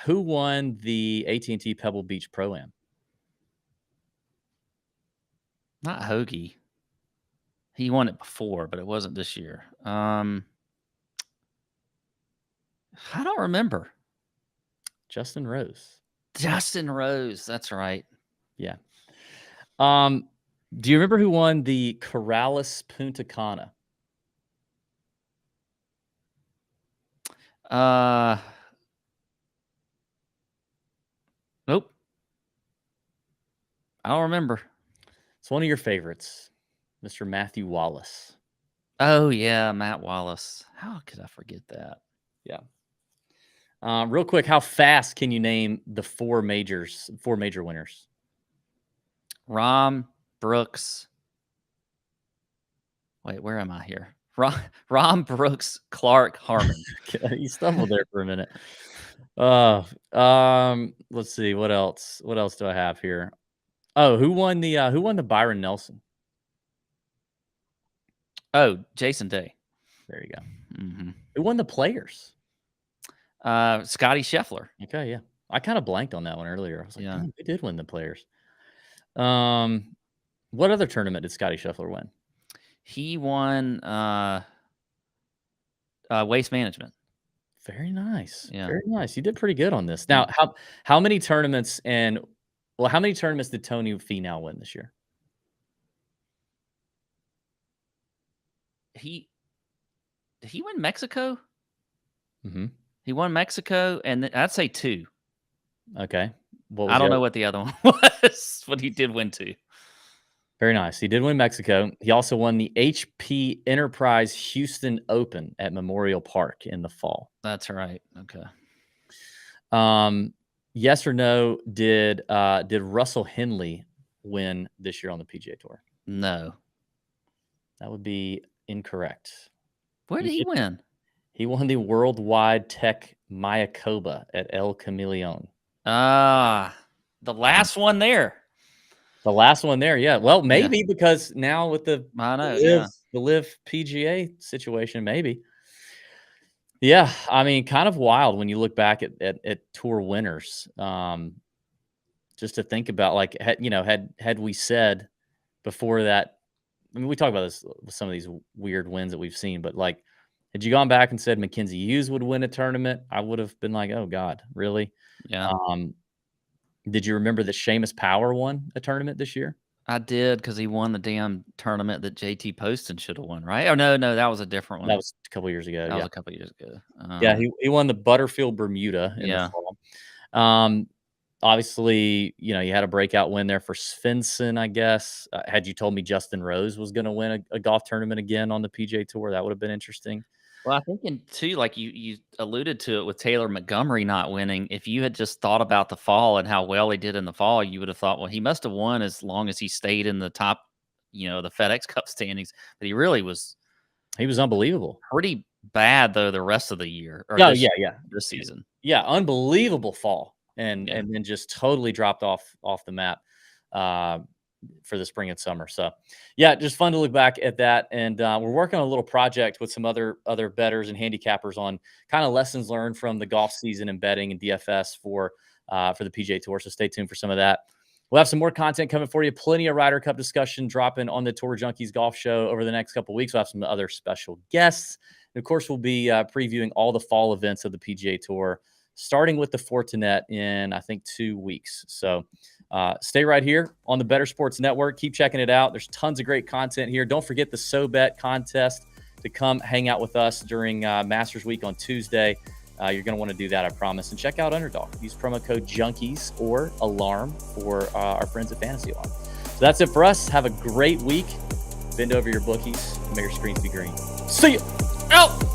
Who won the AT&T Pebble Beach Pro-Am? Not Hoagie. He won it before, but it wasn't this year. I don't remember. Justin Rose. That's right. Yeah. Do you remember who won the Corrales Punta Cana? Nope. I don't remember. It's one of your favorites, Mr. Matthew Wallace. Oh yeah, Matt Wallace. How could I forget that? Yeah. Real quick, how fast can you name the four major winners? Rahm, Brooks. Wait, where am I here? Rahm, Brooks, Clark, Harmon. You stumbled there for a minute. Let's see. What else? What else do I have here? Oh, who won the Byron Nelson? Oh, Jason Day. There you go. Mm-hmm. Who won the Players? Scotty Scheffler. Okay, yeah. I kind of blanked on that one earlier. I was like, Yeah. "Damn, they did win the Players." What other tournament did Scotty Scheffler win? He won Waste Management. Very nice. Yeah. Very nice. You did pretty good on this. Now, how many tournaments how many tournaments did Tony Finau win this year? Did he win Mexico? Mm-hmm. He won Mexico, and I'd say 2. Okay. I don't know what the other one was, but he did win 2. Very nice. He did win Mexico. He also won the HP Enterprise Houston Open at Memorial Park in the fall. That's right. Okay. Yes or no, did Russell Henley win this year on the PGA Tour? No. That would be incorrect. Where did he win? He won the Worldwide Tech Mayakoba at El Camaleon. The last one there. The last one there, yeah. Well, maybe because now with the the LIV PGA situation, maybe. Yeah, I mean, kind of wild when you look back at tour winners. Just to think about, like, had we said before that, I mean, we talk about this with some of these weird wins that we've seen, but like, had you gone back and said Mackenzie Hughes would win a tournament, I would have been like, oh God, really? Yeah. Did you remember that Seamus Power won a tournament this year? I did, because he won the damn tournament that JT Poston should have won, right? Oh, no, that was a different one. That was a couple years ago. That was a couple years ago. Yeah, he won the Butterfield Bermuda in the fall. Obviously, you had a breakout win there for Svensson, I guess. Had you told me Justin Rose was going to win a golf tournament again on the PGA Tour, that would have been interesting. Well, I think too, like you alluded to it with Taylor Montgomery not winning. If you had just thought about the fall and how well he did in the fall, you would have thought, well, he must have won as long as he stayed in the top, the FedEx Cup standings. But he really was. He was unbelievable. Pretty bad though the rest of the year. This season. Yeah, unbelievable fall, and then just totally dropped off the map for the spring and summer. So yeah, just fun to look back at that. And we're working on a little project with some other bettors and handicappers on kind of lessons learned from the golf season and betting and DFS for the PGA Tour. So stay tuned for some of that. We'll have some more content coming for you. Plenty of Ryder Cup discussion dropping on the Tour Junkies Golf Show over the next couple of weeks. We'll have some other special guests. And of course, we'll be previewing all the fall events of the PGA Tour, starting with the Fortinet in, I think, 2 weeks. So stay right here on the Better Sports Network. Keep checking it out. There's tons of great content here. Don't forget the SoBet contest to come hang out with us during Masters Week on Tuesday. You're going to want to do that, I promise. And check out Underdog. Use promo code Junkies or Alarm for our friends at Fantasy Alarm. So that's it for us. Have a great week. Bend over your bookies and may your screens be green. See you. Out.